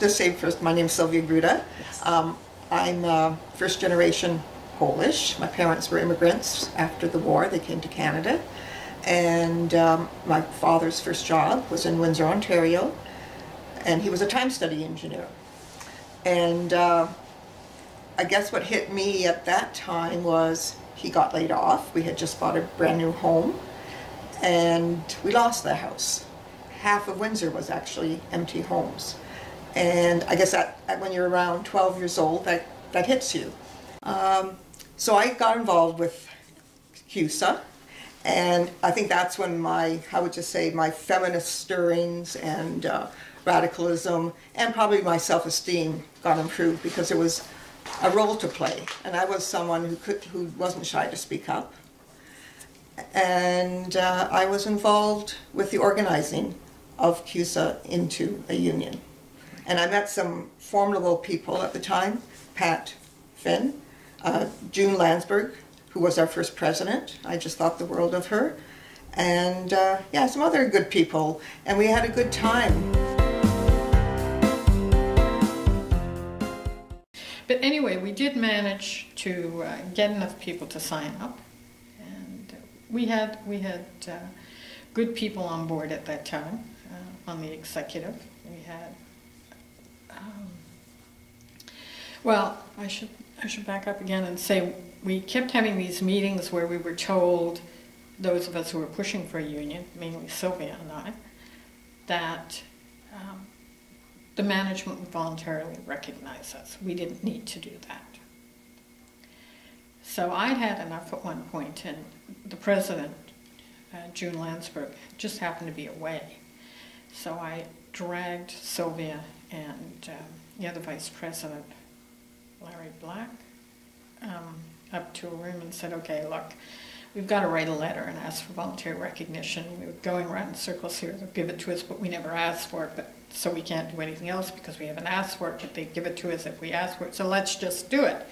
just say first, my name's Sylvia Gruda. I'm first generation Polish. My parents were immigrants after the war. They came to Canada. And my father's first job was in Windsor, Ontario. And he was a time study engineer. And I guess what hit me at that time was he got laid off. We had just bought a brand new home. And we lost the house. Half of Windsor was actually empty homes. And I guess that when you're around 12 years old, that hits you. So I got involved with CUSA, and I think that's when my feminist stirrings and radicalism and probably my self-esteem got improved, because there was a role to play, and I was someone who wasn't shy to speak up. And I was involved with the organizing of CUSA into a union. And I met some formidable people at the time: Pat Finn, June Landsberg, who was our first president. I just thought the world of her. And yeah, some other good people. And we had a good time. But anyway, we did manage to get enough people to sign up. And we had good people on board at that time, on the executive. We had, well, I should back up again and say we kept having these meetings where we were told, those of us who were pushing for a union, mainly Sylvia and I, that the management would voluntarily recognize us. We didn't need to do that. So I'd had enough at one point, and the president, June Landsberg, just happened to be away. So I dragged Sylvia and the other vice president, Larry Black, up to a room and said, okay, look, we've got to write a letter and ask for voluntary recognition. We were going around in circles here. They'll give it to us, but we never asked for it, so we can't do anything else because we haven't asked for it, but they give it to us if we ask for it, so let's just do it.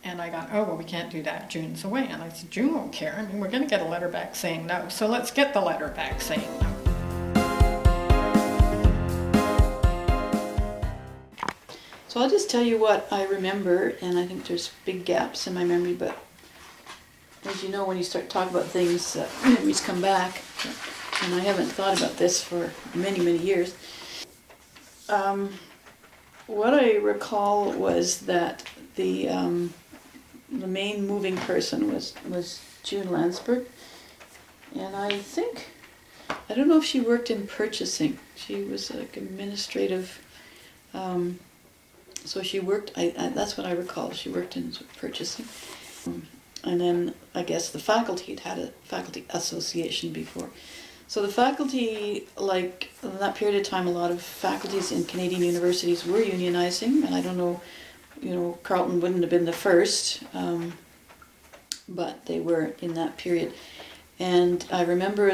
And I got, oh, well, we can't do that. June's away. And I said, June won't care. I mean, we're going to get a letter back saying no, so let's get the letter back saying no. So I'll just tell you what I remember, and I think there's big gaps in my memory, but as you know, when you start talking about things, memories come back, and I haven't thought about this for many, many years. What I recall was that the main moving person was June Landsberg, and I don't know if she worked in purchasing. She was like administrative. So she worked, that's what I recall, she worked in purchasing. And then I guess the faculty had a faculty association before. So the faculty, like in that period of time, a lot of faculties in Canadian universities were unionizing, and I don't know, Carleton wouldn't have been the first, but they were in that period. And I remember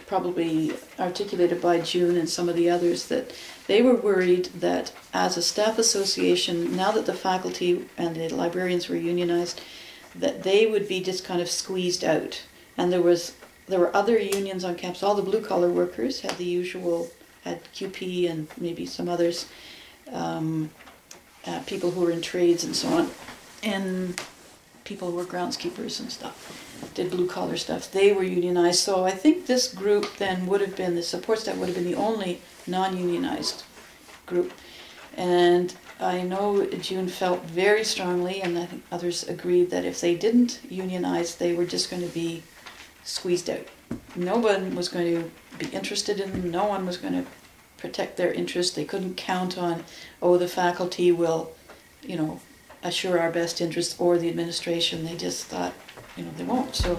probably articulated by June and some of the others, that they were worried that as a staff association, now that the faculty and the librarians were unionized, that they would be just kind of squeezed out. And there were other unions on campus. All the blue-collar workers had had QP and maybe some others, people who were in trades and so on, and people who were groundskeepers and stuff, did blue-collar stuff. They were unionized. So I think this group then would have been, the support staff would have been the only non-unionized group. And I know June felt very strongly, and I think others agreed, that if they didn't unionize, they were just going to be squeezed out. No one was going to be interested in them. No one was going to protect their interests. They couldn't count on, oh, the faculty will, assure our best interests, or the administration. They just thought, they won't. So